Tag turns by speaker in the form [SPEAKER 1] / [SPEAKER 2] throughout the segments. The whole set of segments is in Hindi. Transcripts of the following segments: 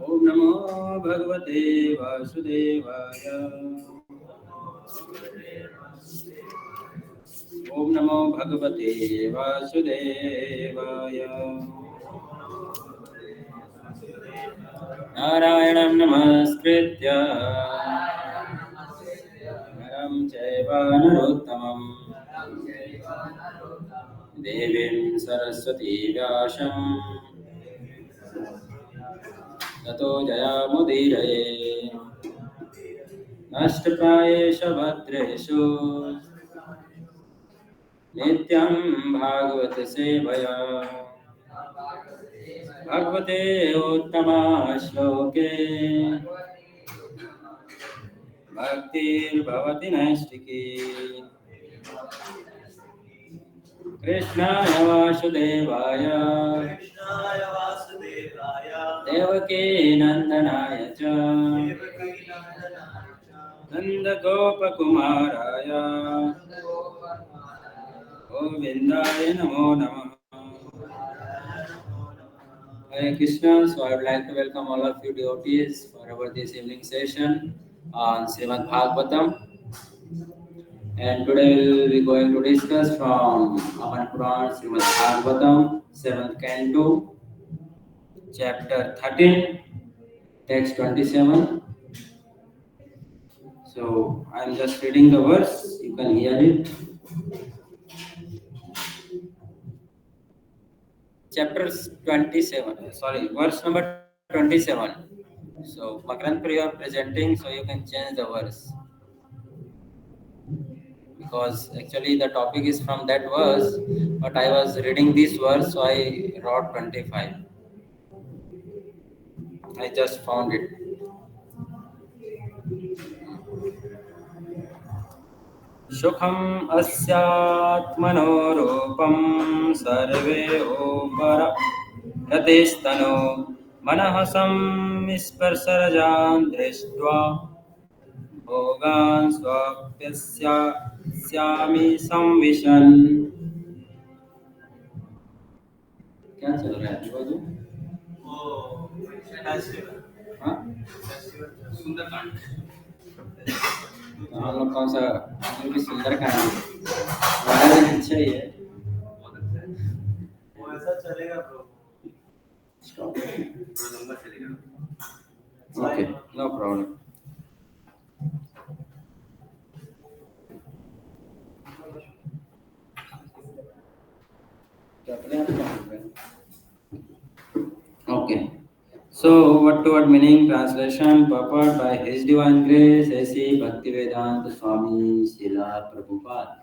[SPEAKER 1] ओम नमो भगवते वासुदेवाय। ओम नमो भगवते वासुदेवाय। नारायणं नमस्कृत्य नरं चैव नरोत्तमं देवीं सरस्वती व्यासं ततो जयामुदीरये। नष्टप्रायेषु भद्रेषु नित्यं भागवत सेवया भगवते उत्तमा श्लोके भक्तिर्भवति नैष्टिकी। कृष्णाय वासुदेवाय देवकी नन्दनाय च नन्दगोपकुमाराय गोविन्दाय नमो नमः। Hare Krishna. So I would like to welcome all of you devotees for our this evening session on Srimad Bhagavatam. And today we will be going to discuss from Aman Puran, Srimad Bhagavatam, 7th Canto, Chapter 13, Text 27. So I am just reading the verse, you can hear it. Chapter 27, sorry, verse number 27. So Makarand Priya are presenting, so you can change the verse. Because actually the topic is from that verse, but I was reading this verse, so I wrote 25. I just found it. Sukham asyatmano rupam sarve opara pratistano manahasam isparsarajan drishtva bhogan swapyasya syami samvishan. क्या चल रहा है बाजू? हाँ? सुंदरकांड। हम लोग कौन सा भी सुंदरकांड हमारा अच्छा ही है। वो ऐसा चलेगा ब्रो। स्टॉप। नंबर चलेगा। Okay, no problem. Okay. So, word to word meaning translation purport by His Divine Grace A.C. Bhaktivedanta Swami Srila Prabhupada.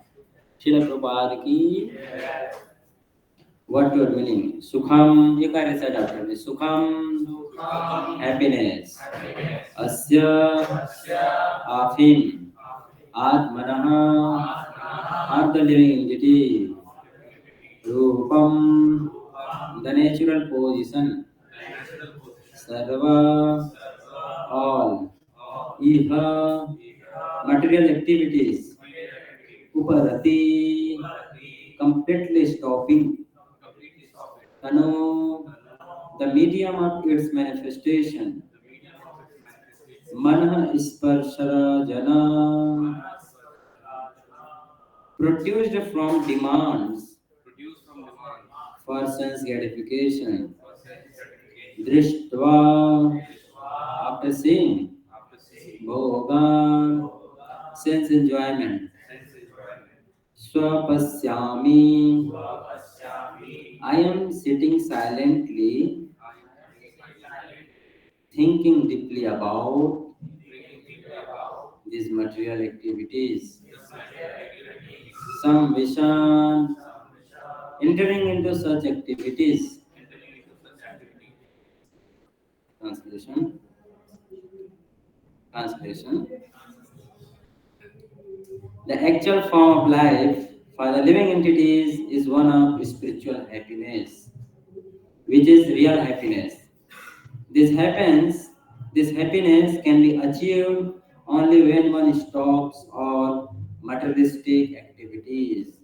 [SPEAKER 1] Srila Prabhupada की word to word meaning सुखम ये क्या रहता है डॉक्टर ने सुखम हैप्पीनेस अस्य आफिम आत्मनः of the living entity Rupam the natural position sarva all iha material activities uparati completely stopping tanu the medium of its manifestation manah sparshara jana produced from demands for sense gratification drishtva after seeing bhogan sense enjoyment swapasyami I am sitting silently thinking deeply about these material activities some vision entering into such activities. Translation. The actual form of life for the living entities is one of spiritual happiness, which is real happiness. This happiness can be achieved only when one stops all materialistic activities.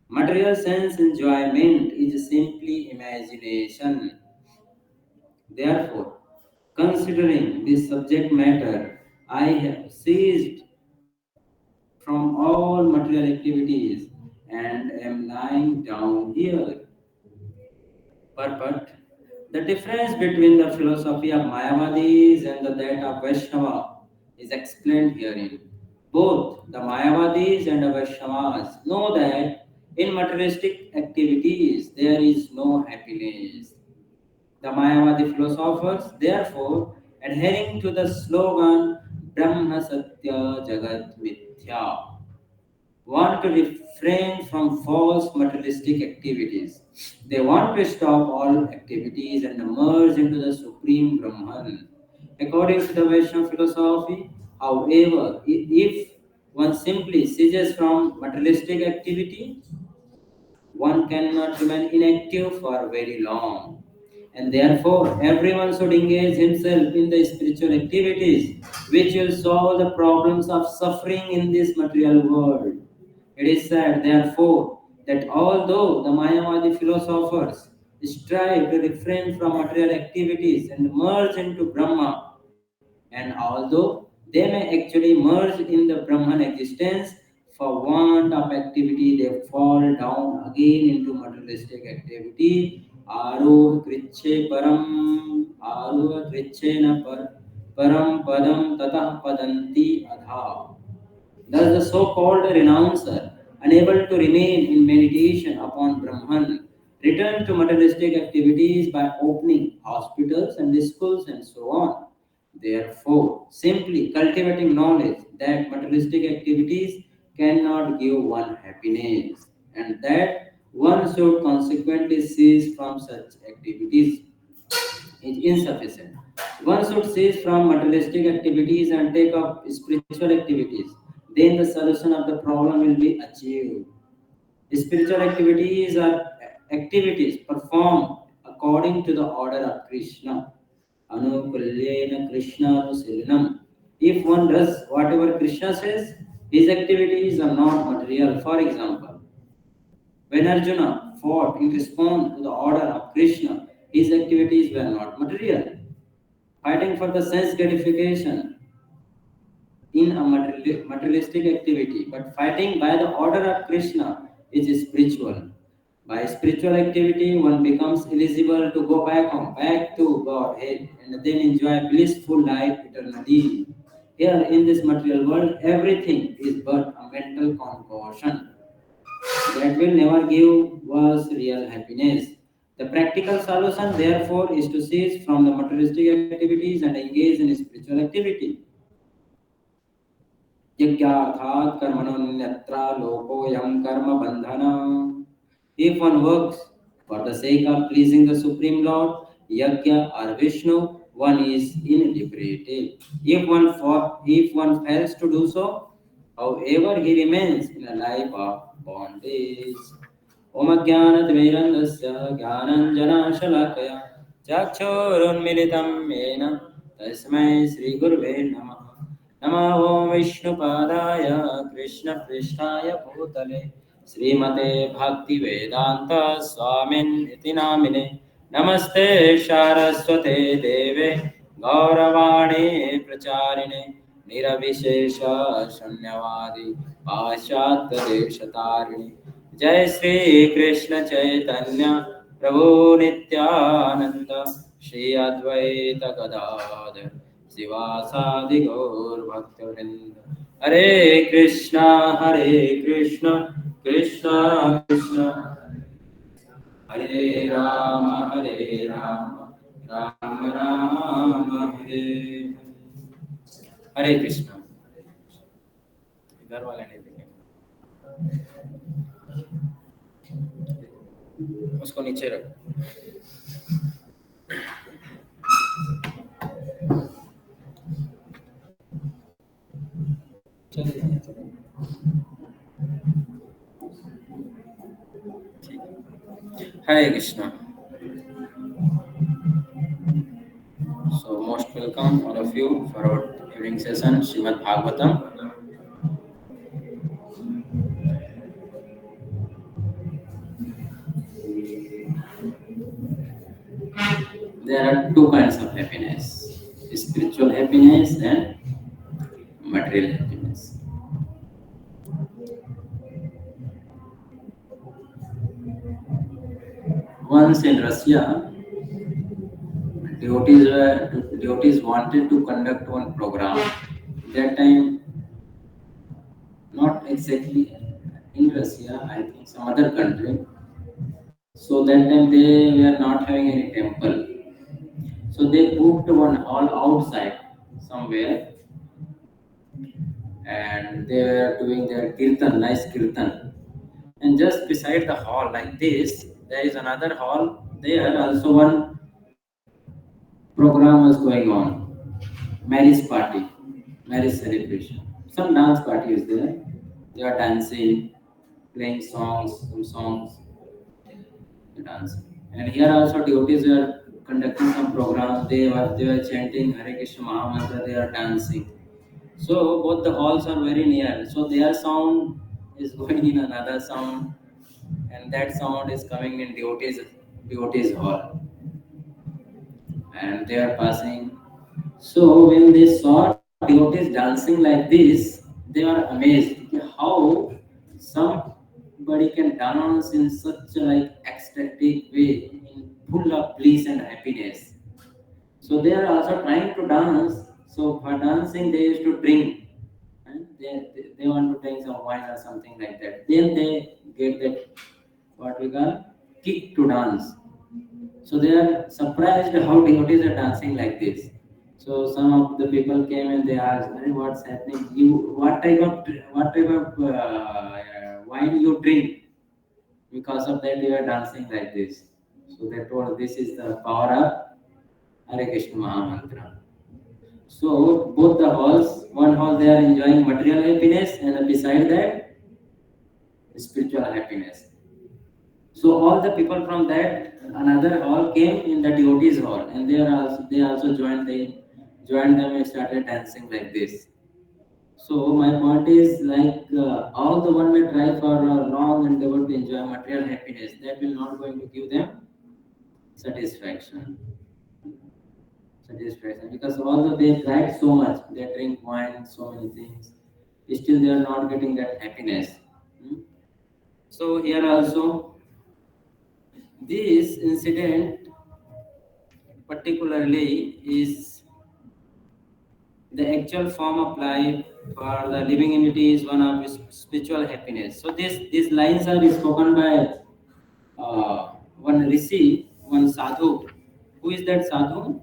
[SPEAKER 1] Material sense enjoyment is simply imagination. Therefore, considering this subject matter, I have ceased from all material activities and am lying down here. But the difference between the philosophy of Mayavadis and that of Vaishnava is explained herein. Both the Mayavadis and the Vaishnavas know that in materialistic activities there is no happiness. The Mayavadi philosophers, therefore, adhering to the slogan Brahma Satya Jagat Mithya, want to refrain from false materialistic activities. They want to stop all activities and merge into the Supreme Brahman. According to the Vaishnava philosophy, however, if one simply ceases from materialistic activity, one cannot remain inactive for very long. And therefore, everyone should engage himself in the spiritual activities which will solve the problems of suffering in this material world. It is said, therefore, that although the Mayavadi philosophers strive to refrain from material activities and merge into Brahma, and although they may actually merge in the Brahman existence, for want of activity they fall down again into materialistic activity. Aruh kriche na param padam tatah padanti adha. Thus, the so called renouncer, unable to remain in meditation upon Brahman, return to materialistic activities by opening hospitals and schools and so on. Therefore, simply cultivating knowledge that materialistic activities cannot give one happiness and that one should consequently cease from such activities is insufficient. One should cease from materialistic activities and take up spiritual activities. Then the solution of the problem will be achieved. Spiritual activities are activities performed according to the order of Krishna. Anukulyena Krishna Anusilinam. If one does whatever Krishna says, his activities are not material. For example, when Arjuna fought in response to the order of Krishna, his activities were not material. Fighting for the sense gratification in a materialistic activity, but fighting by the order of Krishna is spiritual. By spiritual activity, one becomes eligible to go back home, back to Godhead, and then enjoy blissful life eternally. Here in this material world, everything is but a mental concoction that will never give us real happiness. The practical solution, therefore, is to cease from the materialistic activities and engage in spiritual activity. Yajnarthat karmanonyatra lokoyam karma bandhana. If one works for the sake of pleasing the Supreme Lord, Yajna or Vishnu, one is liberated. If one fails to do so, however, he remains in a life of bondage. Om Jnanatimirandasya Jnananjanashalakkaya Chakshurunmilitam Yena Tasmai Sri Gurve Namaha. नमो ओम विष्णुपादाय कृष्णपृष्ठाय भूतले श्रीमते भक्ति वेदांत स्वामिन्निति नामिने नमस्ते सारस्वते देवे गौरवाणी प्रचारिणे निरविशेष शून्यवादी पाश्चात्य देशतारिणे जय श्री कृष्ण चैतन्य प्रभु नित्यानंद श्री अद्वैत गदाधर शिवासादि गौर भक्तवृंद हरे कृष्णा कृष्णा कृष्णा हरे राम राम राम हरे हरे कृष्णा घर वाले नहीं देखेंगे उसको नीचे रख Hare Krishna. So most welcome all of you for our evening session, Srimad Bhagavatam. there are two kinds of happiness: spiritual happiness and material happiness. Once in Russia, devotees wanted to conduct one program. That time, not exactly in Russia, I think some other country. So that time they were not having any temple. So they booked one hall outside somewhere, and they were doing their kirtan, nice kirtan. And just beside the hall, like this, there is another hall. There also one program was going on, marriage party, marriage celebration. Some dance party is there. They are dancing, playing songs, some songs, dancing. And here also devotees were conducting some programs. They were chanting Hare Krishna Maha Mantra. They are dancing. So both the halls are very near. So their sound is going in another sound, and that sound is coming in devotees hall, and they are passing. So when they saw devotees dancing like this, they were amazed how somebody can dance in such a like ecstatic way, in full of bliss and happiness. So they are also trying to dance. So for dancing, they used to drink. And they want to drink some wine or something like that. Then they get that what we call kick to dance. So they are surprised how devotees are dancing like this. So some of the people came and they asked, "Arey, what's happening? You what type of wine you drink? Because of that you are dancing like this." So they told this is the power of Hare Krishna Maha Mantra. So both the halls, one hall they are enjoying material happiness, and beside that spiritual happiness. So all the people from that another hall came in the devotees hall, and they also joined them and started dancing like this. So my point is like all the one may try for long and they want to enjoy material happiness. That will not going to give them satisfaction. Satisfaction, because although they tried so much, they drink wine, so many things, still they are not getting that happiness. Hmm? So here also this incident particularly is the actual form of life for the living entity is one of spiritual happiness. So these lines are spoken by one rishi, one sadhu. Who is that sadhu?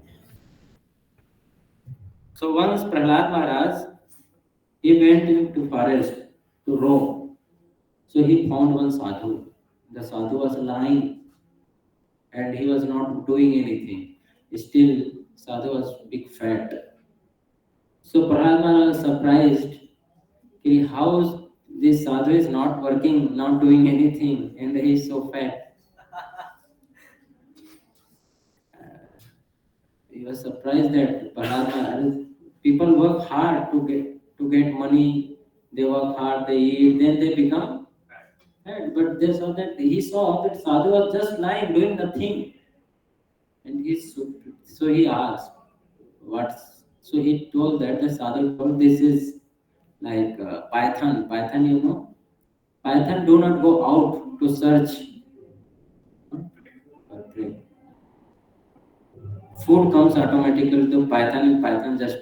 [SPEAKER 1] So once Prahlad Maharaj, he went into forest to roam. So he found one sadhu. The sadhu was lying and he was not doing anything. Still, sadhu was big fat. So Prahlad Maharaj was surprised कि how this sadhu is not working, not doing anything, and he is so fat. He was surprised that Prahlad Maharaj, people work hard to get money. They work hard, they eat, then they become fat. But they saw that he saw that sadhu was just lying, doing nothing, and so he asked, "What's?" So he told that the sadhu told, "This is like python. Python, you know." Python do not go out to search for prey. Food comes automatically to Python and Python just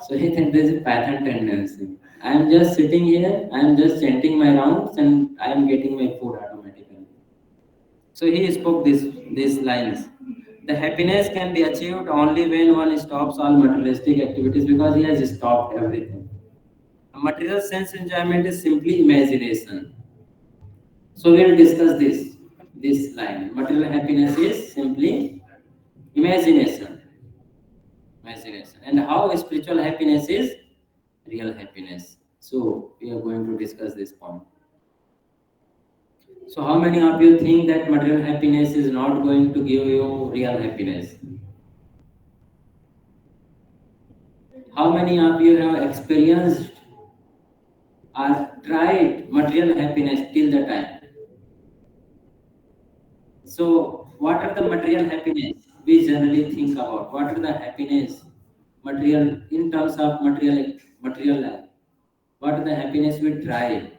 [SPEAKER 1] so he thinks there's a Python tendency. I am just sitting here, I am just chanting my rounds and I am getting my food automatically. So he spoke these lines. The happiness can be achieved only when one stops all materialistic activities because he has stopped everything. A material sense enjoyment is simply imagination. So we'll discuss this line. Material happiness is simply imagination. Imagination. And how spiritual happiness is real happiness. So we are going to discuss this point. So how many of you think that material happiness is not going to give you real happiness? How many of you have experienced or tried material happiness till the time? So What are the material happiness we generally think about? What are the happiness material in terms of material life? What are the happiness we try?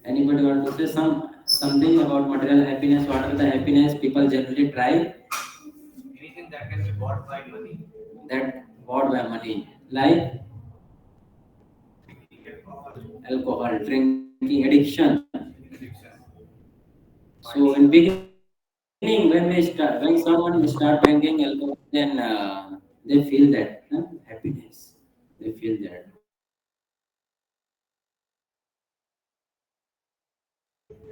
[SPEAKER 1] Anybody want to say something about material happiness? What are the happiness people generally try? Anything that can be bought by money. That bought by money, like alcohol, drinking, addiction. So in beginning, when someone start drinking alcohol, then they feel that happiness. They feel that.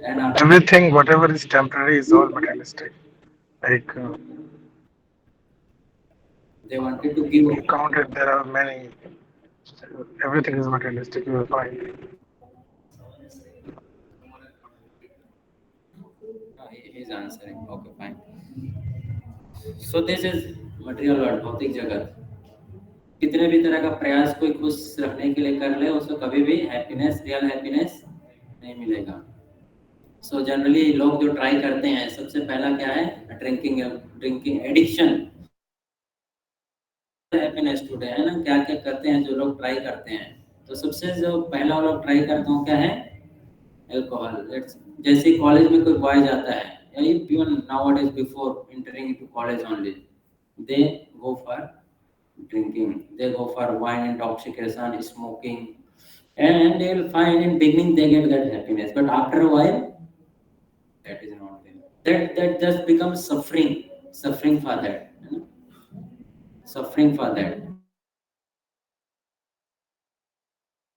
[SPEAKER 1] And after
[SPEAKER 2] Everything, whatever is temporary, is all materialistic. Like
[SPEAKER 1] they wanted to give
[SPEAKER 2] you count it, there are many. Everything is materialistic. You will find.
[SPEAKER 1] he's answering. Okay, fine. So this is material world, भौतिक जगत. कितने भी तरह का प्रयास कोई खुश रखने के लिए कर ले, उसको कभी भी हैप्पीनेस, रियल हैप्पीनेस नहीं मिलेगा. सो जनरली लोग जो ट्राई करते हैं, सबसे पहला क्या है? Drinking. Drinking addiction happiness today है ना. क्या क्या करते हैं जो लोग ट्राई करते हैं? तो सबसे जो पहला लोग ट्राई करते हो क्या है? अल्कोहल. जैसे कॉलेज में कोई बॉय जाता है, या even nowadays before entering into college only, they go for drinking, they go for wine intoxication, smoking, and they will find in beginning they get that happiness, but after a while that is not there. That just becomes suffering for that, you know? Suffering for that.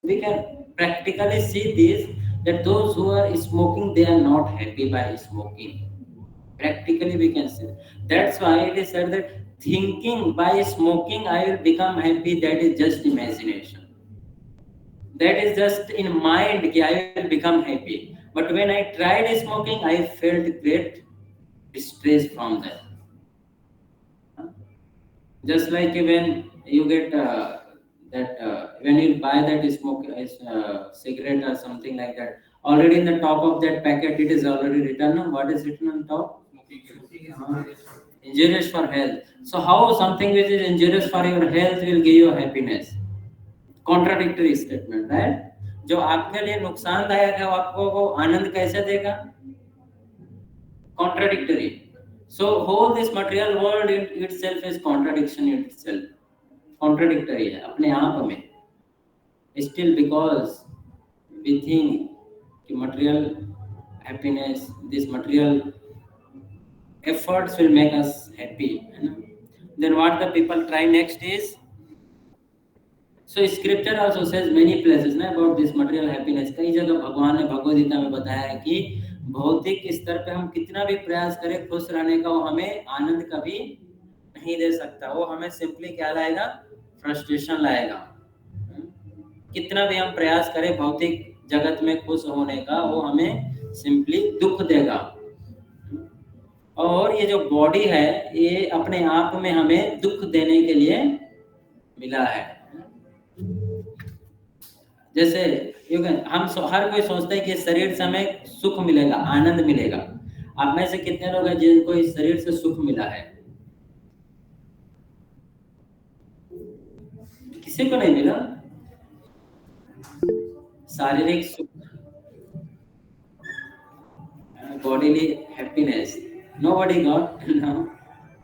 [SPEAKER 1] We can practically see this, that those who are smoking, they are not happy by smoking. Practically we can see. That's why it is said that thinking by smoking I will become happy, that is just imagination. That is just in mind कि I will become happy. But when I tried smoking, I felt great distress from that. Just like when you get that when you buy that smoke cigarette or something like that, already in the top of that packet it is already written. What is written on top? Uh, Injurious for health. So how something which is injurious for your health will give you happiness? Contradictory statement, right. जो आपके लिए नुकसानदायक है, वो आपको वो आनंद कैसे देगा? Contradictory. So whole this material world itself is contradiction itself. Contradictory है अपने आप में. स्टिल बिकॉज वी थिंक कि material happiness, this material efforts will make us happy, है ना. Then what the people try next is, so scripture also says many places ना about this material happiness. कई जगह भगवान ने भगवद गीता में बताया है कि भौतिक स्तर पे हम कितना भी प्रयास करें खुश रहने का, वो हमें आनंद कभी नहीं दे सकता. वो हमें सिंपली क्या लाएगा? फ्रस्ट्रेशन लाएगा. कितना भी हम प्रयास करें भौतिक जगत में खुश होने का, वो हमें सिंपली दुख देगा. और ये जो बॉडी है, ये अपने आप में हमें दुख देने के लिए मिला है. जैसे हम हर कोई सोचता है कि शरीर से हमें सुख मिलेगा, आनंद मिलेगा. आप में से कितने लोग हैं जिनको इस शरीर से सुख मिला है? किसी को नहीं मिला शारीरिक सुख, bodily happiness. Nobody got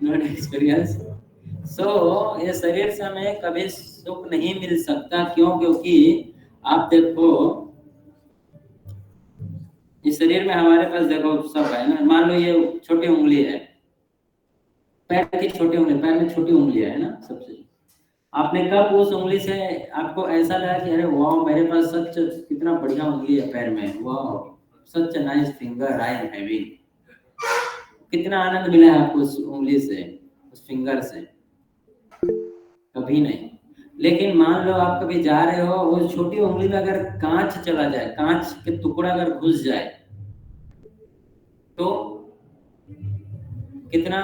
[SPEAKER 1] not experience. So ये शरीर से हमें कभी सुख नहीं मिल सकता. क्यों? क्योंकि आप देखो इस शरीर में हमारे पास देखो सब है ना. मान लो ये छोटी उंगली है, पैर की छोटी उंगली, पैर में छोटी उंगली है ना. सबसे आपने कब उस उंगली से आपको ऐसा लगा कि अरे वाह, मेरे पास सच कितना बढ़िया उंगली है पैर में, वाह such nice finger I am having. कितना आनंद मिला है आपको उस उंगली से, उस फिंगर से? कभी नहीं. लेकिन मान लो आप कभी जा रहे हो, वो छोटी उंगली में अगर कांच चला जाए, कांच के टुकड़ा अगर घुस जाए, तो कितना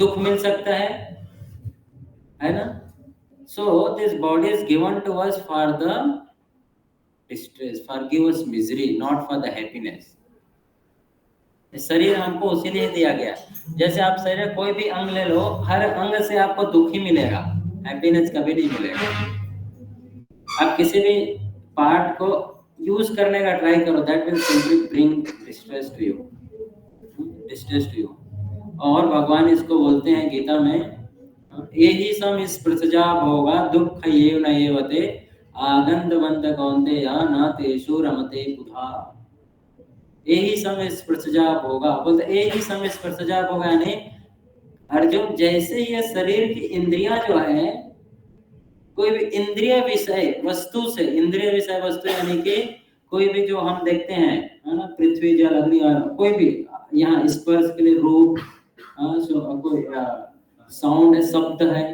[SPEAKER 1] दुख मिल सकता है ना. So this body is given to us for the distress, for give us misery, not for the happiness. शरीर हमको उसीलिए दिया गया। जैसे आप शरीर कोई भी अंग ले लो, हर अंग से आपको दुख ही मिलेगा, हैप्पीनेस कभी नहीं मिलेगा। आप किसी भी पार्ट को यूज करने का ट्राई करो, that will simply bring distress to you, distress to you. और भगवान इसको बोलते हैं गीता में, ये ही सम स्पृशजा भोगा दुख ये नएवते आगंतवंत कौन्तेय न तेषु रमते बुधा। यही सम स्पृशजा भोगा बोलते, यही सम स्पृशजा भोगा यानी अर्जुन जैसे ये शरीर की इंद्रियां जो है, कोई भी इंद्रिय विषय वस्तु से, इंद्रिय विषय वस्तु यानी कि कोई भी जो हम देखते हैं, है ना, पृथ्वी जल अग्नि और कोई भी, यहाँ स्पर्श के लिए रूप, कोई साउंड है, शब्द है,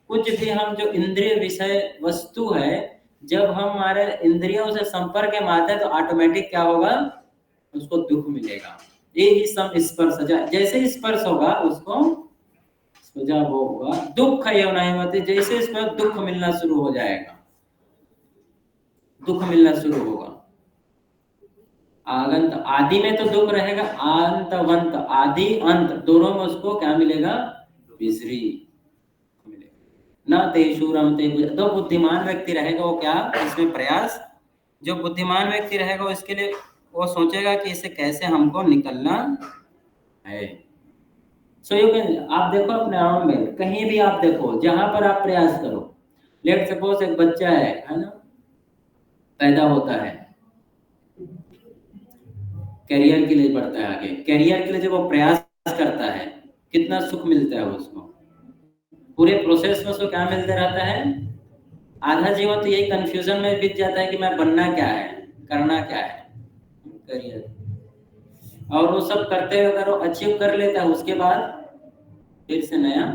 [SPEAKER 1] कुछ भी हम जो इंद्रिय विषय वस्तु है, जब हम हमारे इंद्रियों से संपर्क में आते हैं तो ऑटोमेटिक क्या होगा, उसको दुख मिलेगा। ये ही सम स्पर्श, जैसे स्पर्श होगा उसको सजा होगा, दुख ये नहीं होते, जैसे इस पर दुख मिलना शुरू हो जाएगा, दुख मिलना शुरू होगा। आगंत आदि में तो दुख रहेगा, अंतवंत आदि अंत दोनों में उसको क्या मिलेगा, विश्री मिलेगा। न तेषु रमते, तो बुद्धिमान व्यक्ति रहेगा वो क्या, इसमें प्रयास, जो बुद्धिमान व्यक्ति रहेगा इसके लिए वो सोचेगा कि इसे कैसे हमको निकलना है। सो यू कैन, आप देखो अपने अराउंड में कहीं भी आप देखो, जहां पर आप प्रयास करो, लेट सपोज एक बच्चा है ना, पैदा होता है, करियर के लिए बढ़ता है आगे, करियर के लिए जब वो प्रयास करता है कितना सुख मिलता है उसको, पूरे प्रोसेस में उसको क्या मिलता रहता है, आधा जीवन तो यही कंफ्यूजन में बीत जाता है कि मैं बनना क्या है, करना क्या है, करियर। और वो सब करते हुए अगर वो अचीव कर लेता है, उसके बाद फिर से नया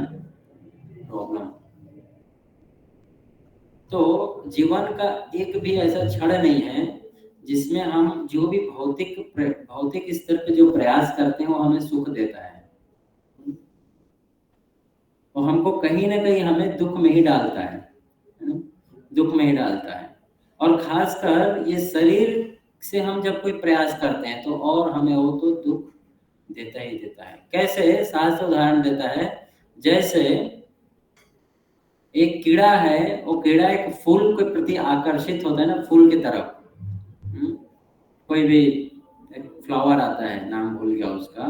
[SPEAKER 1] प्रॉब्लम। तो जीवन का एक भी ऐसा क्षण नहीं है जिसमें हम जो भी भौतिक स्तर पे जो प्रयास करते हैं वो हमें सुख देता है, और हमको कहीं ना कहीं हमें दुख में ही डालता है ना? दुख में ही डालता है। और खासकर ये शरीर से हम जब कोई प्रयास करते हैं तो और हमें वो तो दुख देता ही देता है। कैसे, शास्त्र उदाहरण देता है, जैसे एक कीड़ा है, वो कीड़ा एक फूल के प्रति आकर्षित होता है ना, फूल की तरफ, कोई भी एक फ्लावर आता है, नाम भूल गया उसका,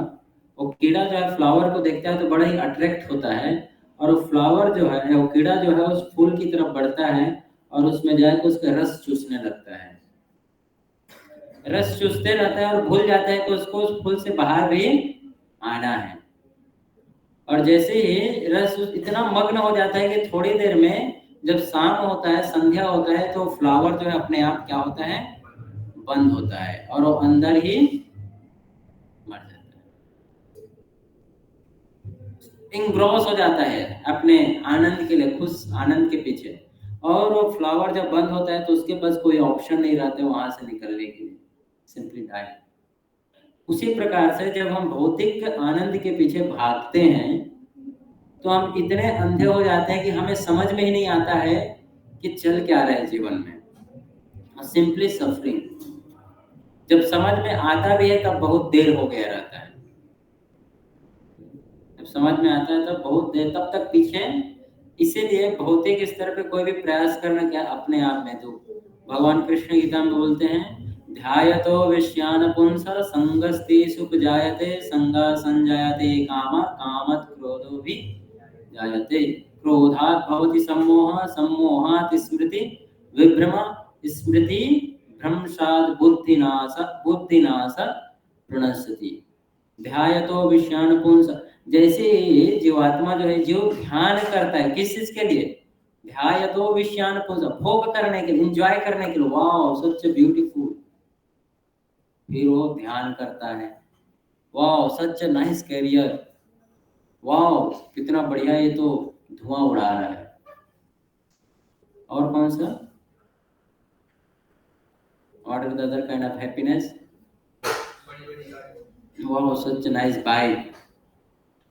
[SPEAKER 1] वो कीड़ा जो है फ्लावर को देखता है तो बड़ा ही अट्रैक्ट होता है, और वो फ्लावर जो है, वो कीड़ा जो है उस फूल की तरफ बढ़ता है और उसमें जाकर उसका रस चूसने लगता है, रस चूसते रहता है और भूल जाता है कि उसको उस फूल से बाहर भी आना है। और जैसे ही रस इतना मग्न हो जाता है कि थोड़ी देर में जब शाम होता है, संध्या होता है, तो फ्लावर जो है अपने आप क्या होता है, बंद होता है और वो अंदर ही मर जाता है, इंग्रॉस हो जाता है अपने आनंद के लिए, खुश आनंद के पीछे। और वो फ्लावर जब बंद होता है तो उसके पास कोई ऑप्शन नहीं रहता वहां से निकलने के लिए, सिंपली डाई। उसी प्रकार से जब हम भौतिक आनंद के पीछे भागते हैं तो हम इतने अंधे हो जाते हैं कि हमें समझ में ही नहीं आता है कि चल क्या रहा है जीवन में, सिंपली सफरिंग। जब समझ में आता भी है तब बहुत देर हो गया रहता है, जब समझ में आता है तब बहुत देर, तब तक पीछे। इसीलिए भौतिक स्तर पे कोई भी प्रयास करना क्या अपने आप में दुख। भगवान कृष्ण गीता में बोलते हैं, ध्यायतो विषयान पुंस संगस्ति सुख जायते, संगा संजायते कामा, कामत क्रोधो भी जायते, क्रोधात् भवति सम्मोहः, सम्मोहात् स्मृति विभ्रम, स्मृति भ्रंशात् बुद्धिनाश, बुद्धिनाश प्रणश्यति। ध्यायतो विषयान पुंस, जैसे जीवात्मा जो है, जो ध्यान करता है किस चीज के लिए, ध्यायतो विषयान पुंस, भोग करने के लिए, एंजॉय करने के लिए, वाओ सच ब्यूटीफुल, फिर वो ध्यान करता है, wow such nice career, wow कितना बढ़िया ये तो धुआं उड़ा रहा है। और कौन सा, what is the other kind of happiness, wow such nice bike.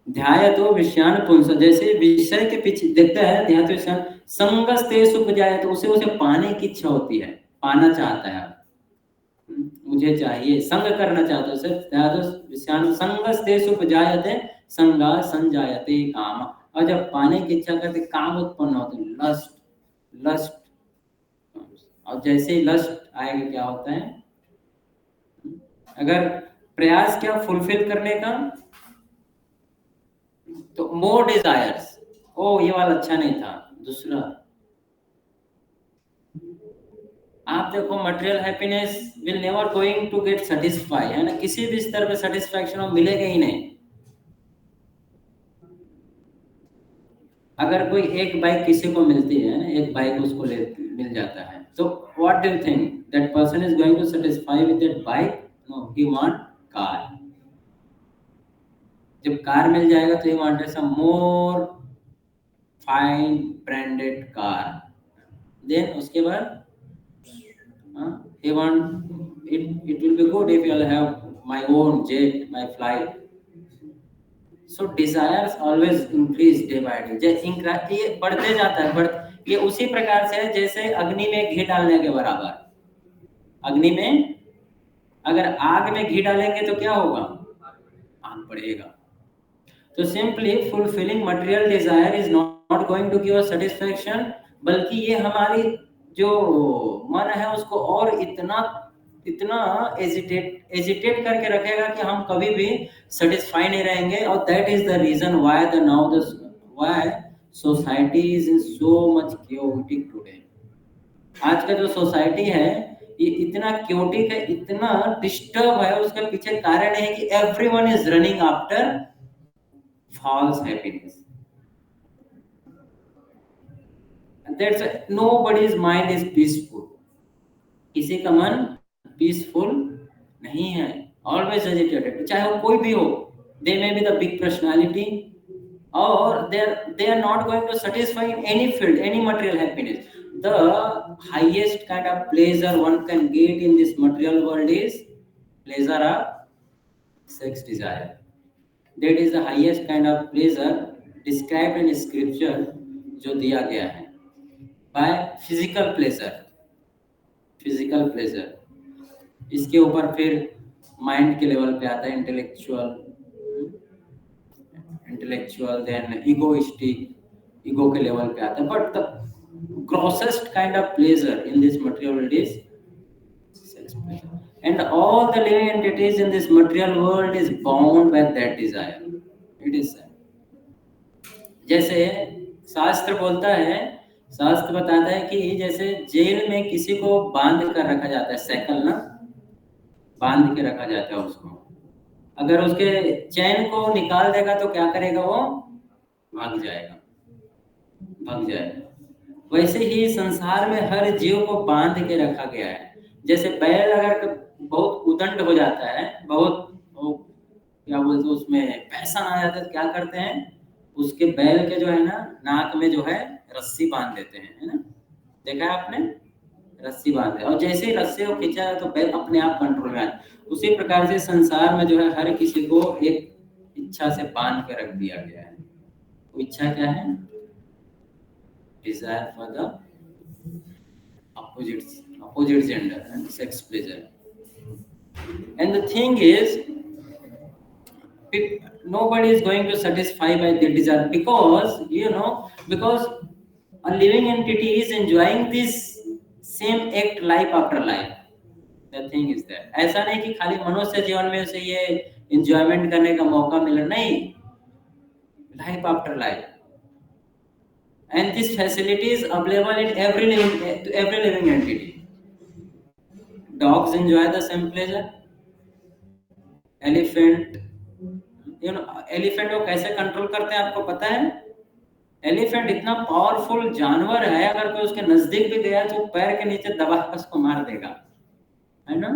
[SPEAKER 1] ध्यायतो विषयान पुंस, जैसे विषय के पीछे देखता है, ध्यायतो विषयान संगस्ते सुख जाए, तो उसे पाने की इच्छा होती है, पाना चाहता है, मुझे चाहिए, संग करना चाहते हो सिर्फ संगस्तेषु उपजायते संगा संजायते काम। और जब पाने की इच्छा करते काम उत्पन्न होते, लस्ट लस्ट। और जैसे ही लस्ट आएगा क्या होता है, अगर प्रयास क्या फुलफिल करने का, तो मोर डिजायर्स, ओ ये वाला अच्छा नहीं था, दूसरा। आप देखो material happiness will never going to get satisfy, है ना, किसी भी स्तर पे सेटिस्फैक्शन मिलेगा ही नहीं। अगर कोई एक बाइक किसी को मिलती है ना, एक बाइक उसको मिल जाता है, तो what do you think, that person is going to satisfy with that bike? No, he want car. जब कार मिल जाएगा तो he wanted some more fine branded car. Then उसके बाद he want it will be good if you'll have my own jet, my flight. So desires always increase day by day, ये बढ़ते जाता है, ये उसी प्रकार से है जैसे अग्नि में घी डालने के बराबर। अग्नि में अगर आग में घी डालेंगे तो क्या होगा, आग बढ़ेगा। तो simply fulfilling material desire is not going to give us satisfaction, बल्कि ये हमारी जो मन है उसको और इतना इतना एजिटेट करके रखेगा कि हम कभी भी सेटिस्फाई नहीं रहेंगे। और that is the reason why society is in so much chaotic today. आज का जो सोसाइटी है ये इतना क्योटिक है, इतना डिस्टर्ब है, उसके पीछे कारण है कि everyone is running after false happiness. That's nobody's mind is peaceful. किसी का मन पीसफुल नहीं है, always agitated, चाहे वो कोई भी हो। They may be the big personality, or they are not going to satisfy in any field, any material happiness. The highest kind of pleasure one can get in this material world is pleasure of sex desire. That is the highest kind of pleasure described in scripture जो दिया गया है, by physical pleasure, physical pleasure। इसके ऊपर फिर माइंड के लेवल पे आता है इंटेलेक्चुअल, देन इगोइस्टिक, ईगो के लेवल पे आता है। But the grossest kind of pleasure in this material world is sex pleasure, and all the living entities in this material world is bound by that desire. It is जैसे शास्त्र बोलता है, शास्त्र बताता है कि जैसे जेल में किसी को बांध कर रखा जाता है, सैकल ना बांध के रखा जाता है उसको, अगर उसके चैन को निकाल देगा तो क्या करेगा, वो भाग जाएगा। वैसे ही संसार में हर जीव को बांध के रखा गया है। जैसे बैल अगर बहुत उदंड हो जाता है, बहुत क्या बोलते हैं उसमें पैसा आ जाता है, तो क्या करते हैं, उसके बैल के जो है ना नाक में जो है रस्सी बांध देते हैं, है ना, देखा है आपने, रस्सी बांध दे, और जैसे ही रस्सी को खींचा है तो बैल अपने आप कंट्रोल में आता है। उसी प्रकार से संसार में जो है हर किसी को एक इच्छा से बांध के रख दिया गया है। वो इच्छा क्या है, desire for the opposite gender and sex pleasure. And the thing is, nobody is going to satisfy by the desire, because a living entity is enjoying this same act life after life. The thing is that ऐसा नहीं कि खाली मनुष्य जीवन में से ये enjoyment करने का मौका मिला, नहीं, life after life. And this facility is available in every living entity. Dogs enjoy the same pleasure. Elephant, elephant को कैसे कंट्रोल करते हैं आपको पता है? एलिफेंट इतना पावरफुल जानवर है, अगर कोई उसके नजदीक भी गया तो पैर के नीचे दबा कर उसको मार देगा, है ना,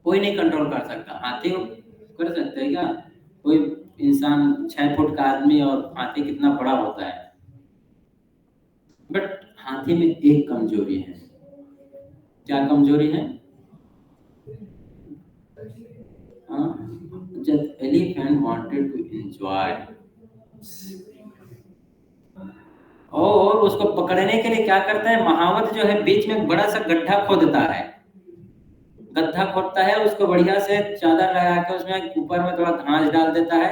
[SPEAKER 1] कोई नहीं कंट्रोल कर सकता। हाथी को कर सकते हैं क्या? कोई इंसान 6 फुट का आदमी, और हाथी कितना बड़ा होता है, बट हाथी में एक कमजोरी है। क्या कमजोरी है? Just elephant wanted to enjoy, और उसको पकड़ने के लिए क्या करता है, महावत जो है बीच में बड़ा सा गड्ढा खोदता है, गड्ढा खोदता है, उसको बढ़िया से चादर लगा के उसमें ऊपर में थोड़ा घास डाल देता है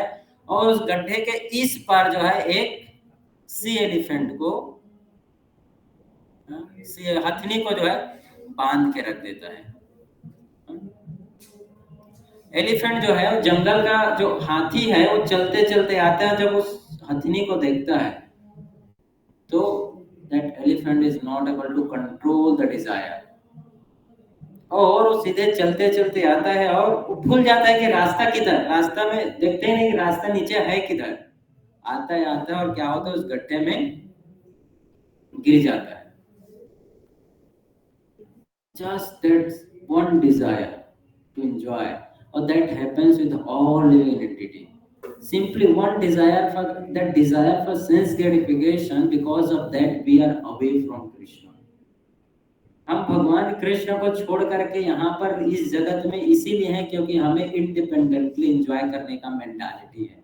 [SPEAKER 1] और उस गड्ढे के इस पार जो है एक सी एलिफेंट को, हथनी को जो है बांध के रख देता है। एलिफेंट जो है, जंगल का जो हाथी है, वो चलते चलते आता है, जब उस हथनी को देखता है तो that elephant is not able to control the desire, और वो सीधे चलते चलते आता है और वो भूल जाता है कि रास्ता किधर, रास्ता में देखते ही नहीं कि रास्ता नीचे है किधर, आता है और क्या होता है, उस गड्ढे में गिर जाता है। Just that one desire to enjoy, or that happens with all living entity. Simply one desire, for that desire for sense gratification, because of that we are away from Krishna. हम भगवान कृष्ण को छोड़ करके यहाँ पर इस जगत में इसीलिए हैं क्योंकि हमें इंडिपेंडेंटली एंजॉय करने का मेंटालिटी है,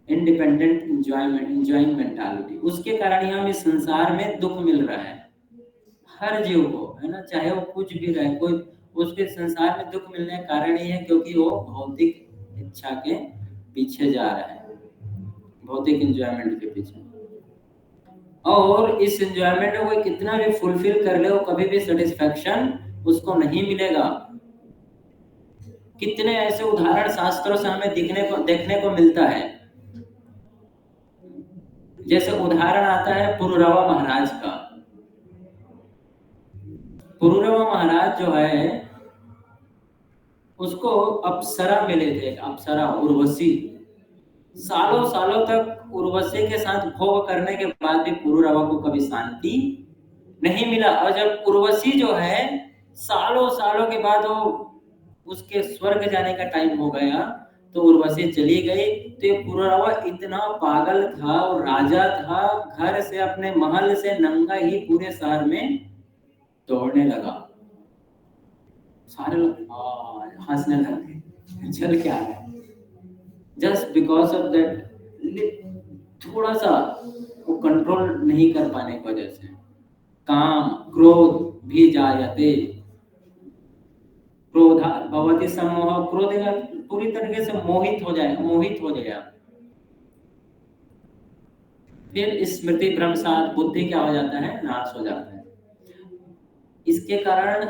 [SPEAKER 1] इंडिपेंडेंट एंजॉइंग मेंटालिटी। उसके कारण ही हम इस संसार में दुख मिल रहा है हर जीव को, है ना, चाहे वो कुछ भी रहे, कोई उसके संसार में दुख मिलने का कारण ही है क्योंकि वो भौतिक इच्छा के पीछे जा रहा है, भौतिक एंजॉयमेंट के पीछे। और इस एंजॉयमेंट को कोई कितना भी फुलफिल कर ले, वो कभी भी सेटिस्फैक्शन उसको नहीं मिलेगा। कितने ऐसे उदाहरण शास्त्रों से हमें देखने को मिलता है। जैसे उदाहरण आता है पुरुरवा महाराज का। पुरुरवा महाराज जो है, उसको अप्सरा मिले थे, अप्सरा उर्वशी। सालों सालों तक उर्वशी के साथ भोग करने के बाद भी पुरुरवा को कभी शांति नहीं मिला। और जब उर्वशी जो है सालों सालों के बाद वो उसके स्वर्ग जाने का टाइम हो गया तो उर्वशी चली गई, तो ये पुरुरवा इतना पागल था और राजा था, घर से अपने महल से नंगा ही पूरे शहर में दौड़ने लगा। सारे लोग हंसने लगे, चल क्या है, जस्ट बिकॉज ऑफ दैट थोड़ा सा वो कंट्रोल नहीं कर पाने की वजह से। काम क्रोध भी जायते, क्रोधा भवति सम्मोह, क्रोध पूरी तरीके से मोहित हो जाएगा। फिर स्मृति भ्रंशात, बुद्धि क्या हो जाता है, नाश हो जाता है। इसके कारण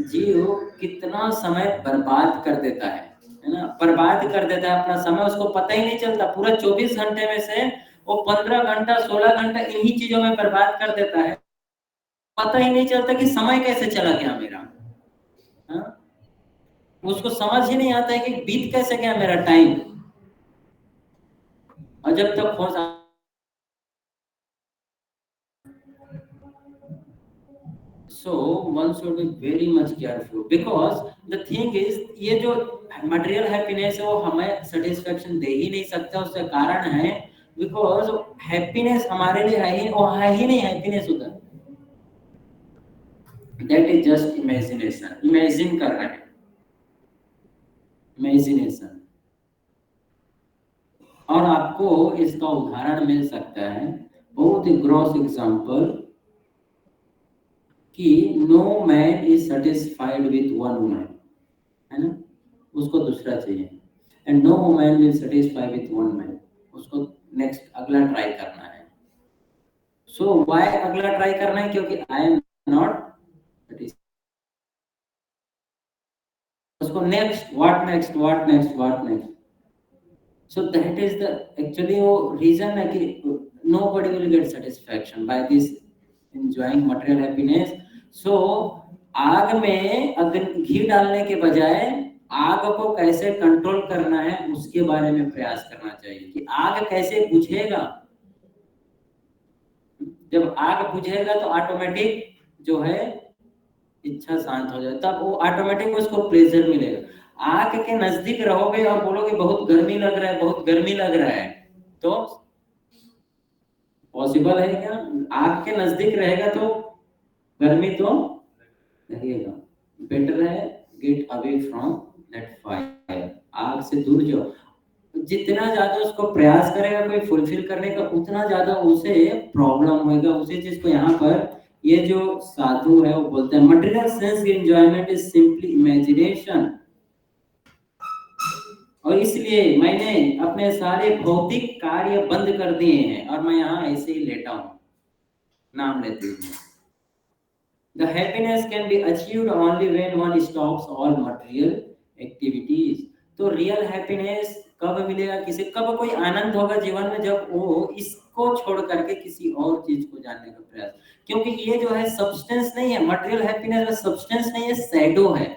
[SPEAKER 1] जीव कितना समय बर्बाद कर देता है ना, बर्बाद कर देता है अपना समय, उसको पता ही नहीं चलता। पूरा 24 घंटे में से वो 15 घंटा 16 घंटा इन्हीं चीजों में बर्बाद कर देता है, पता ही नहीं चलता कि समय कैसे चला गया मेरा। हा? उसको समझ ही नहीं आता है कि बीत कैसे गया मेरा टाइम। और जब तक हो So one should be very much careful, because the thing is, ये जो material happiness है वो हमें satisfaction दे ही नहीं सकता। उसका कारण है because happiness हमारे लिए है ही नहीं happiness उधर, that is just imagination, imagine कर रहे हैं, imagination। और आपको इसका उदाहरण मिल सकता है, बहुत ही ग्रॉस एग्जाम्पल, कि no man is satisfied with one woman, है ना, उसको दूसरा चाहिए। And no man will satisfy with one man, उसको नेक्स्ट अगला ट्राई करना है। सो व्हाई अगला ट्राई करना है, क्योंकि आई एम नॉट सेटिस्फाइड, उसको next what next. So that is the actually वो रीजन है कि nobody will get satisfaction by this enjoying material happiness। So आग में अगर घी डालने के बजाय आग को कैसे कंट्रोल करना है उसके बारे में प्रयास करना चाहिए, कि आग कैसे बुझेगा। जब आग बुझेगा तो ऑटोमेटिक जो है इच्छा शांत हो जाए, तब वो ऑटोमेटिक उसको प्लेजर मिलेगा। आग के नजदीक रहोगे और बोलोगे बहुत गर्मी लग रहा है, तो पॉसिबल है क्या? आग के नजदीक रहेगा तो गर्मी तो लगेगा। बेटर है get away from that fire, आग से दूर जाओ। जितना ज्यादा उसको प्रयास करेगा कोई फुलफिल करने का, उतना ज्यादा उसे प्रॉब्लम होगा। उसी चीज को यहाँ पर ये जो साधु है वो बोलते हैं material sense enjoyment is simply imagination, और इसलिए मैंने अपने सारे भौतिक कार्य बंद कर दिए हैं और मैं यहाँ ऐसे ही लेटा हूँ, नाम लेते हुए। The happiness can be achieved only when one stops all material activities. तो रियल हैप्पीनेस कब मिलेगा, किसे कब कोई आनंद होगा जीवन में, जब वो इसको छोड़ करके किसी और चीज को जानने का प्रयास, क्योंकि ये जो है सब्सटेंस नहीं है, मटेरियल हैप्पीनेस में सब्सटेंस नहीं है, शैडो है।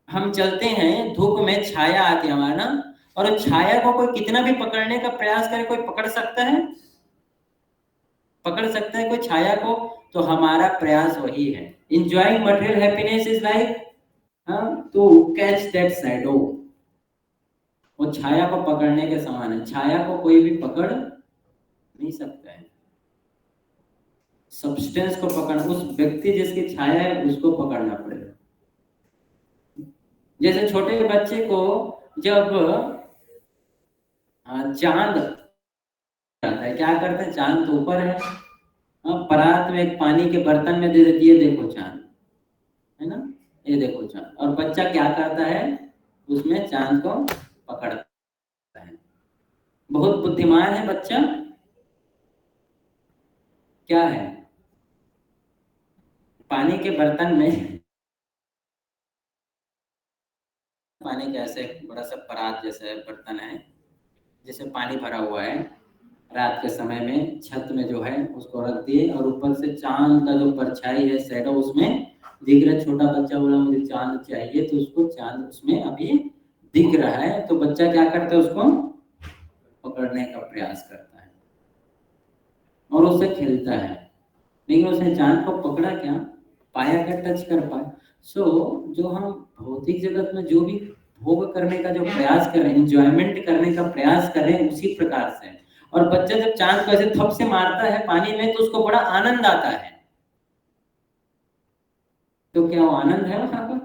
[SPEAKER 1] हम चलते हैं धूप में, छाया आती है हमारा ना, और छाया को कोई कितना भी पकड़ने का प्रयास करे, कोई पकड़ सकता है? पकड़ सकता है कोई छाया को? तो हमारा प्रयास वही है। Enjoying material happiness is like to catch that shadow। वो छाया को पकड़ने के समान है, छाया को कोई भी पकड़ नहीं सकता है। सब्सटेंस को पकड़ना, उस व्यक्ति जिसकी छाया है उसको पकड़ना पड़ेगा। जैसे छोटे बच्चे को जब चांद आता है, क्या करते हैं, चांद तो ऊपर है, परात में एक पानी के बर्तन में दे देती है, देखो चांद है ना, ये देखो चांद, और बच्चा क्या करता है, उसमें चांद को पकड़ता है। बहुत बुद्धिमान है बच्चा, क्या है, पानी के बर्तन में, पानी का ऐसे बड़ा सा परात जैसा बर्तन है जिसमें पानी भरा हुआ है, रात के समय में छत में जो है उसको रख दिए, और ऊपर से चांद का जो परछाई है, शैडो उसमें दिख रहा है। छोटा बच्चा बोला मुझे चांद चाहिए, तो उसको चांद उसमें अभी दिख रहा है, तो बच्चा क्या करता है, उसको पकड़ने का प्रयास करता है और उससे खेलता है, लेकिन उसने चांद को पकड़ा क्या, पाया क्या, टच कर पाया। जो हम भौतिक जगत में जो भी भोग करने का जो प्रयास कर रहे हैं, एंजॉयमेंट करने का प्रयास कर रहे हैं, उसी प्रकार से। और बच्चा जब चांद को ऐसे थप से मारता है पानी में, तो उसको बड़ा आनंद आता है। तो क्या वो आनंद है वहां पर?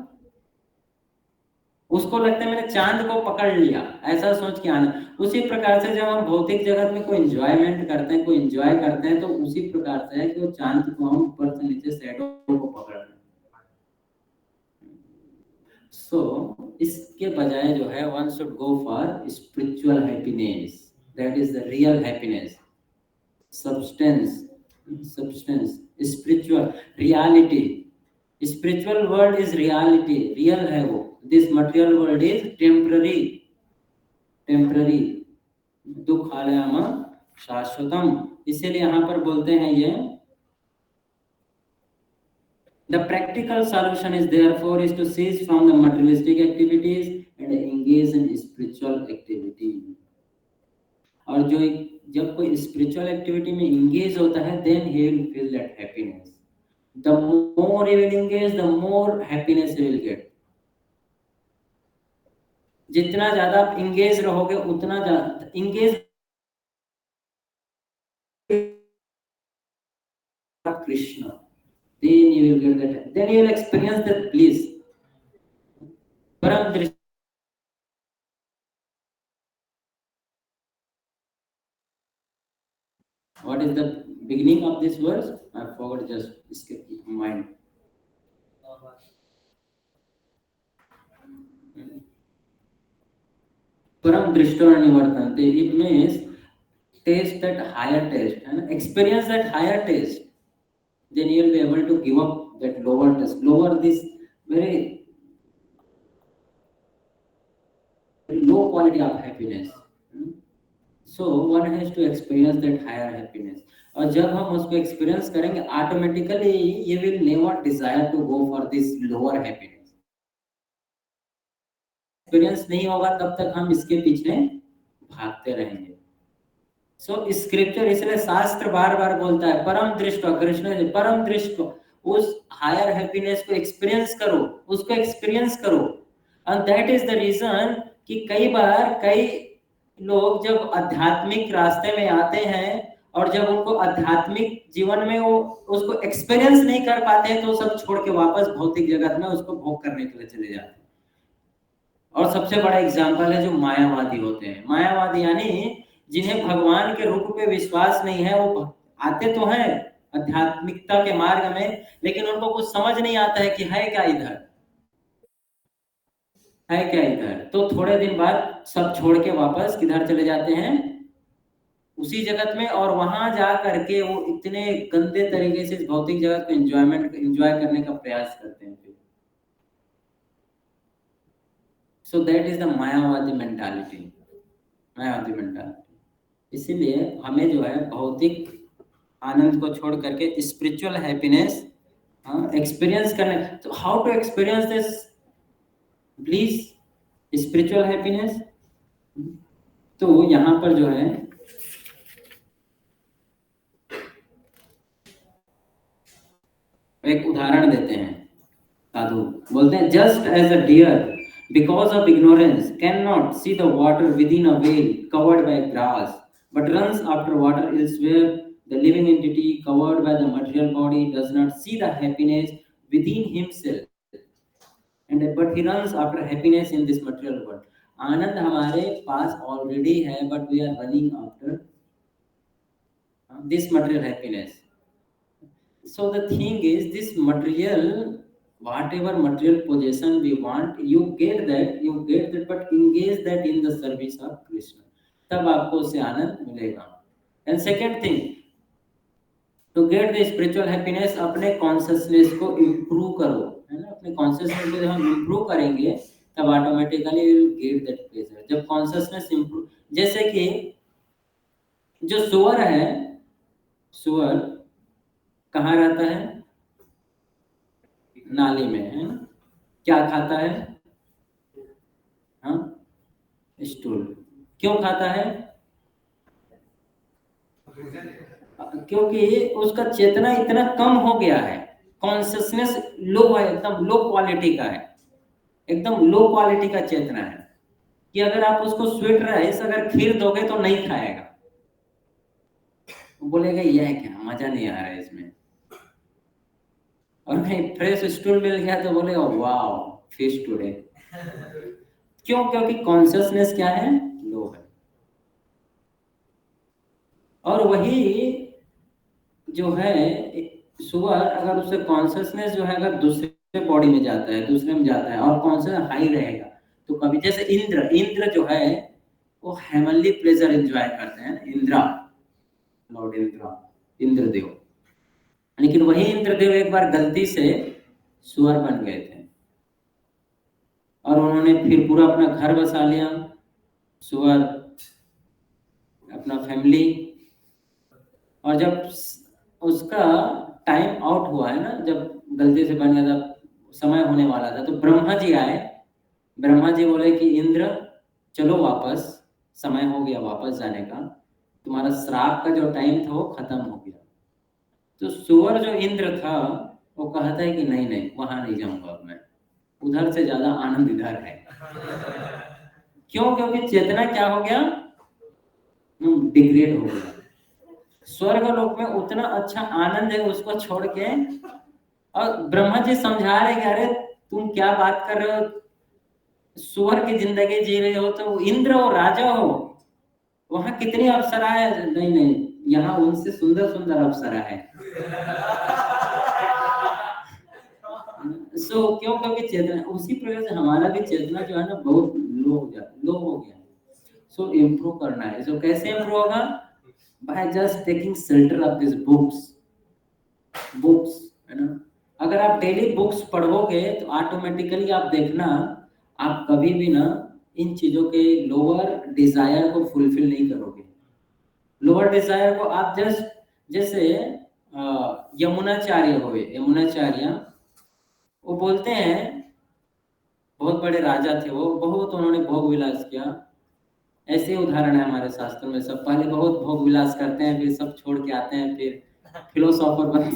[SPEAKER 1] उसको लगता है मैंने चांद को पकड़ लिया, ऐसा सोच के आनंद। उसी प्रकार से जब हम भौतिक जगत में कोई एंजॉयमेंट करते हैं, कोई एंजॉय करते हैं, तो उसी प्रकार से है कि वो चांद को हम ऊपर से नीचे शैडो को पकड़ रहे हैं। इसके बजाय जो है one should go for spiritual happiness, that is the real happiness, substance, spiritual reality. Spiritual world is reality, real है वो। This material world is temporary, दुःखालयम शाश्वतम। इसीलिए यहाँ पर बोलते हैं ये the practical solution is therefore is to cease from the materialistic activities and engage in spiritual activity। और जो जब कोई स्पिरिचुअल एक्टिविटी में इंगेज होता है, then he will feel that happiness। The more he will engage, the more happiness he will get। जितना ज्यादा आप इंगेज रहोगे, उतना ज्यादा engage Krishna, then you will get that, then you will experience that bliss। परम दृष्टि, what is the beginning of this verse? I forgot, just escaped my mind। परम दृष्टो निवर्तन्ते, it means taste that higher taste, and experience that higher taste, then you will be able to give up that lower taste, lower this very low quality of happiness। So one has to experience that higher happiness, और जब हम उसको एक्सपीरियंस करेंगे, automatically you will never desire to go for this lower happiness। Experience नहीं होगा तब तक हम इसके पीछे भागते रहेंगे। स्क्रिप्चर, इसलिए शास्त्र बार बार बोलता है परम दृष्टि, कृष्ण परम दृष्टि, उस हायर हैप्पीनेस को एक्सपीरियंस करो, उसको एक्सपीरियंस करो। And that is the reason कि कई बार कई लोग जब आध्यात्मिक रास्ते में आते हैं और जब उनको आध्यात्मिक जीवन में वो उसको एक्सपीरियंस नहीं कर पाते हैं, तो सब छोड़ के वापस भौतिक जगत में उसको भोग करने के लिए चले जाते हैं। और सबसे बड़ा एग्जाम्पल है जो मायावादी होते हैं। मायावादी यानी जिन्हें भगवान के रूप पे विश्वास नहीं है, वो आते तो हैं आध्यात्मिकता के मार्ग में, लेकिन उनको कुछ समझ नहीं आता है कि है क्या इधर, है क्या इधर। तो थोड़े दिन बाद सब छोड़ के वापस किधर चले जाते हैं, उसी जगत में, और वहां जा करके वो इतने गंदे तरीके से इस भौतिक जगत को एंजॉय करने का प्रयास करते हैं फिर। सो दैट इज द मायावादी मेंटालिटी, मायावादी मेंटालिटी। इसीलिए हमें जो है भौतिक आनंद को छोड़ करके स्पिरिचुअल हैप्पीनेस एक्सपीरियंस करने। तो how to experience this please spiritual happiness? तो यहाँ पर जो है एक उदाहरण देते हैं। साधु बोलते हैं, just as a deer because of ignorance can not see the water within a well covered by grass but runs after water elsewhere, the living entity covered by the material body does not see the happiness within himself and but he runs after happiness in this material world. आनंद हमारे पास ऑलरेडी है, but we are running after this material happiness. So the thing is, this material, whatever material possession we want, you get that, but engage that in the service of Krishna. तब आपको उससे आनंद मिलेगा. And second thing, to get the spiritual happiness, अपने consciousness को improve करो, है ना? अपने consciousness को जब हम improve करेंगे, तब automatically you will get that pleasure. जब consciousness improve, जैसे कि जो सुअर है, सुअर कहाँ रहता है? नाली में, है ना? क्या खाता है? हाँ, स्टूल। क्यों खाता है? क्योंकि उसका चेतना इतना कम हो गया है, कॉन्शियसनेस लो है, एकदम लो क्वालिटी का है, एकदम लो क्वालिटी का चेतना है कि अगर आप उसको स्वीट राइस अगर खीर दोगे तो नहीं खाएगा, बोलेगा यह क्या, मजा नहीं आ रहा है इसमें। और कहीं फ्रेश स्टूल मिल गया तो बोलेगा वाओ फिश टुडे। क्यों? क्योंकि कॉन्शियसनेस क्या है? लो है। और वही जो है सुअर, अगर उससे कॉन्शियसनेस जो है अगर दूसरे बॉडी में जाता है, दूसरे में जाता है और कॉन्शियसनेस हाई रहेगा, तो कभी जैसे इंद्र जो है वो हेवनली प्लेजर एंजॉय करते हैं, इंद्रा, लॉर्ड इंद्रा, इंद्रदेव। लेकिन वही इंद्रदेव एक बार गलती से सुअर बन गए थे और उन्होंने फिर पूरा अपना घर बसा लिया, सुअर, अपना फैमिली। और जब उसका टाइम आउट हुआ है ना, जब गलती से बन गया था, समय होने वाला था, तो ब्रह्मा जी आए। ब्रह्मा जी बोले कि इंद्र चलो वापस, समय हो गया वापस जाने का, तुम्हारा श्राप का जो टाइम था वो खत्म हो गया। तो सुअर जो इंद्र था वो कहता है कि नहीं नहीं, वहां नहीं जाऊंगा अब मैं, उधर से ज्यादा आनंद इधर है। क्यों? क्योंकि चेतना क्या हो गया? डिग्रेड हो गया। स्वर्ग लोक में उतना अच्छा आनंद है उसको छोड़ के, और ब्रह्मा जी समझा रहे कि अरे तुम क्या बात कर रहे हो, सुअर की जिंदगी जी रहे हो, तो इंद्र हो, राजा हो, वहां कितनी अप्सरा है। नहीं नहीं, यहाँ उनसे सुंदर सुंदर अप्सरा है। सो क्यों? क्योंकि चेतना उसी प्रकार से हमारा भी चेतना जो है ना बहुत लो हो गया। सो इम्प्रूव करना है। सो कैसे इम्प्रूव होगा? By just taking shelter of this books, है ना? अगर आप डेली बुक्स पढ़ोगे तो ऑटोमेटिकली आप देखना, आप कभी भी ना इन चीजों के लोअर डिजायर को फुलफिल नहीं करोगे। लोअर डिजायर को आप जस्ट, जैसे यमुनाचार्य हुए, यमुनाचार्य वो बोलते हैं, बहुत बड़े राजा थे वो, बहुत उन्होंने भोग विलास किया। ऐसे उदाहरण है हमारे शास्त्रों में, सब पहले बहुत भोग विलास करते हैं, फिर सब छोड़ के आते हैं, फिर फिलोसोफर बन,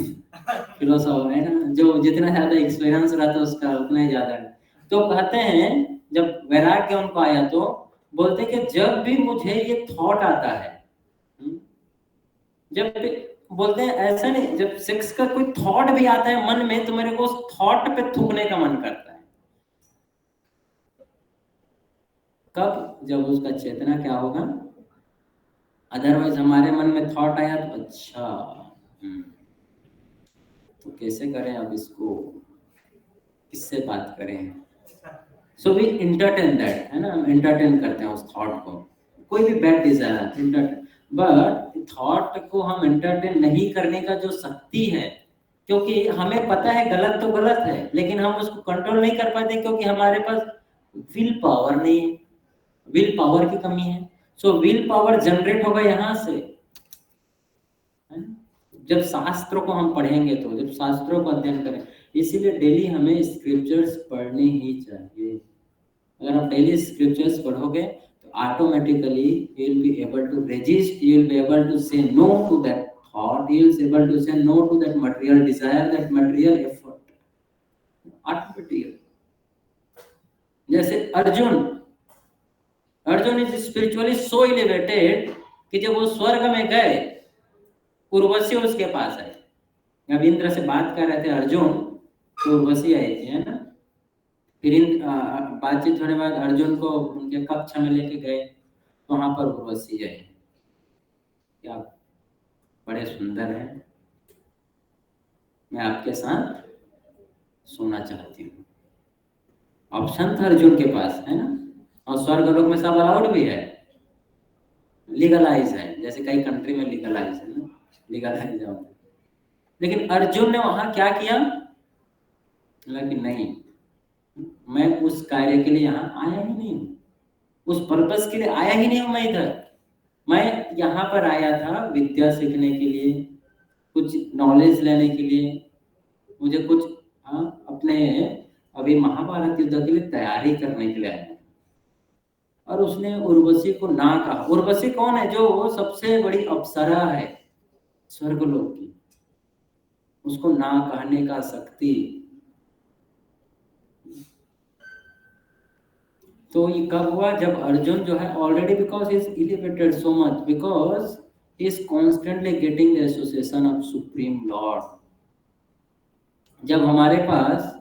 [SPEAKER 1] फिलोसोफर है ना, जो जितना ज्यादा एक्सपीरियंस रहता है उसका उतना ही ज्यादा है। तो कहते हैं जब वैराग्य उनको आया तो बोलते कि जब भी मुझे ये थॉट आता है, जब भी, बोलते हैं ऐसा नहीं, जब सेक्स का कोई थॉट भी आता है मन में तो मेरे को उस थॉट पे थूकने का मन करता है। कब? जब उसका चेतना क्या होगा? अदरवाइज हमारे मन में थॉट आया तो अच्छा, तो कैसे करें अब इसको, किससे बात करें? सो वी इंटरटेन दैट, है ना, हम इंटरटेन करते हैं उस थॉट को, कोई भी bad desire entertain, but thought को हम इंटरटेन नहीं करने का जो शक्ति है, क्योंकि हमें पता है गलत तो गलत है, लेकिन हम उसको कंट्रोल नहीं कर पाते क्योंकि हमारे पास विल पावर नहीं है, विल पावर की कमी है। सो विल पावर जनरेट होगा यहाँ से, जब शास्त्रों को हम पढ़ेंगे, तो जब शास्त्रों को अध्ययन करें, इसीलिए डेली हमें स्क्रिप्चर्स पढ़ने ही चाहिए। अगर आप डेली स्क्रिप्चर्स पढ़ोगे तो automatically you will be able to resist, you will be able to say no to that thought, you will be able to say no to that material desire, that material effort, automatically। जैसे Arjun is spiritually so elevated कि जब वो स्वर्ग में गए, उर्वशी उसके पास आई, अब इंद्र से बात कर रहे थे अर्जुन, तो उर्वशी आई थी, है ना। फिर बातचीत होने बाद अर्जुन को उनके कक्ष में लेके गए, तो वहां पर उर्वशी आई, क्या बड़े सुंदर हैं, मैं आपके साथ सोना चाहती हूँ। ऑप्शन था अर्जुन के पास, है ना, और स्वर्ग लोक में सब अलाउड भी है, लीगलाइज है, जैसे कई कंट्री में लीगलाइज है ना, लीगलाइज है। लेकिन अर्जुन ने वहां क्या किया, कि नहीं, मैं उस कार्य के लिए यहाँ आया ही नहीं, उस पर्पस के लिए आया ही नहीं हूं मैं इधर, मैं यहाँ पर आया था विद्या सीखने के लिए, कुछ नॉलेज लेने के लिए, मुझे कुछ अपने अभी महाभारत युद्ध के लिए तैयारी करने के लिए आया। और उसने उर्वशी को ना कहा। उर्वशी कौन है? जो सबसे बड़ी अप्सरा है स्वर्गलोक की, उसको ना कहने का शक्ति। तो ये कब हुआ? जब अर्जुन जो है already, because is elevated so much, because is constantly getting the association of supreme Lord. जब हमारे पास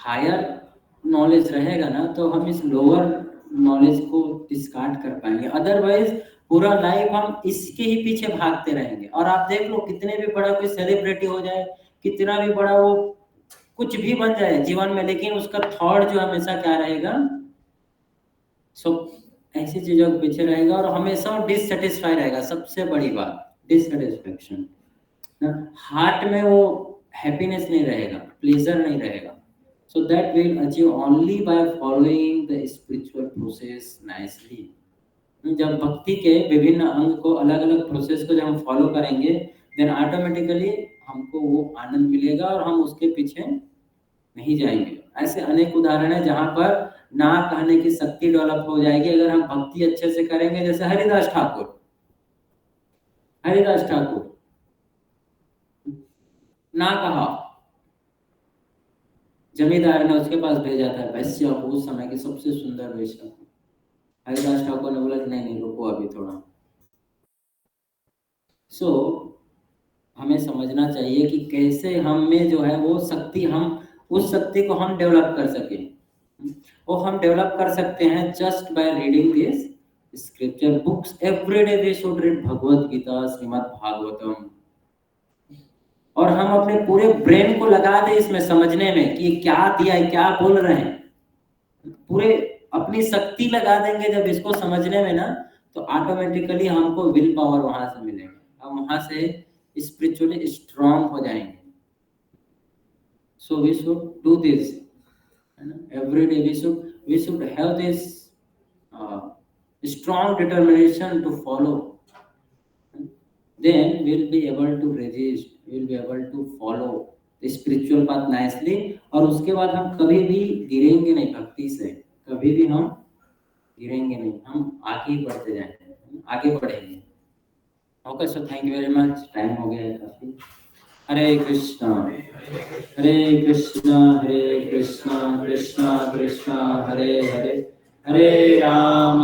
[SPEAKER 1] हायर नॉलेज रहेगा ना, तो हम इस लोअर नॉलेज को डिस्कार्ड कर पाएंगे, अदरवाइज पूरा लाइफ हम इसके ही पीछे भागते रहेंगे। और आप देख लो, कितने भी बड़ा कोई सेलिब्रिटी हो जाए, कितना भी बड़ा वो कुछ भी बन जाए जीवन में, लेकिन उसका थॉट जो हमेशा क्या रहेगा, ऐसी चीजों के पीछे रहेगा और हमेशा डिससेटिस्फाई रहेगा। सबसे बड़ी बात डिससेटिस्फेक्शन, हार्ट में वो हैप्पीनेस नहीं रहेगा, प्लेजर नहीं रहेगा। So that will achieve only by following the spiritual process nicely. जब भक्ति के विभिन्न अंग को, अलग अलग प्रोसेस को जब हम फॉलो करेंगे, देन ऑटोमेटिकली हमको वो आनंद मिलेगा और हम उसके पीछे नहीं जाएंगे। ऐसे अनेक उदाहरण है जहां पर ना कहने की शक्ति डेवलप हो जाएगी अगर हम भक्ति अच्छे से करेंगे। जैसे हरिदास ठाकुर ना कहा, जमींदार ने उसके पास भेजा था वैश्य को, उस समय की सबसे सुंदर वैश्य को। हरिदास ठाकुर ने बोला कि नहीं रुको अभी थोड़ा। हमें समझना चाहिए कि कैसे हम में जो है वो शक्ति, हम उस शक्ति को हम डेवलप कर सके। वो हम डेवलप कर सकते हैं just by reading this scripture books. Every day we should read Bhagavad Gita, Srimad Bhagavatam, और हम अपने पूरे ब्रेन को लगा दें इसमें समझने में कि क्या दिया है, क्या बोल रहे हैं, पूरे अपनी शक्ति लगा देंगे जब इसको समझने में ना, तो ऑटोमेटिकली हमको विल पावर वहां से मिलेगा, हम वहां से स्पिरिचुअली स्ट्रांग हो जाएंगे। So we should do this every day, we should have this strong determination to follow, then we'll be able to resist, we'll be able to follow the spiritual path nicely। और उसके बाद हम कभी भी गिरेंगे नहीं, भक्ति से कभी भी हम गिरेंगे नहीं, हम आगे बढ़ते जाएंगे, आगे बढ़ेंगे। Okay, so thank you very much, time हो गया है काफी। हरे कृष्णा हरे कृष्णा कृष्णा कृष्णा हरे हरे, हरे राम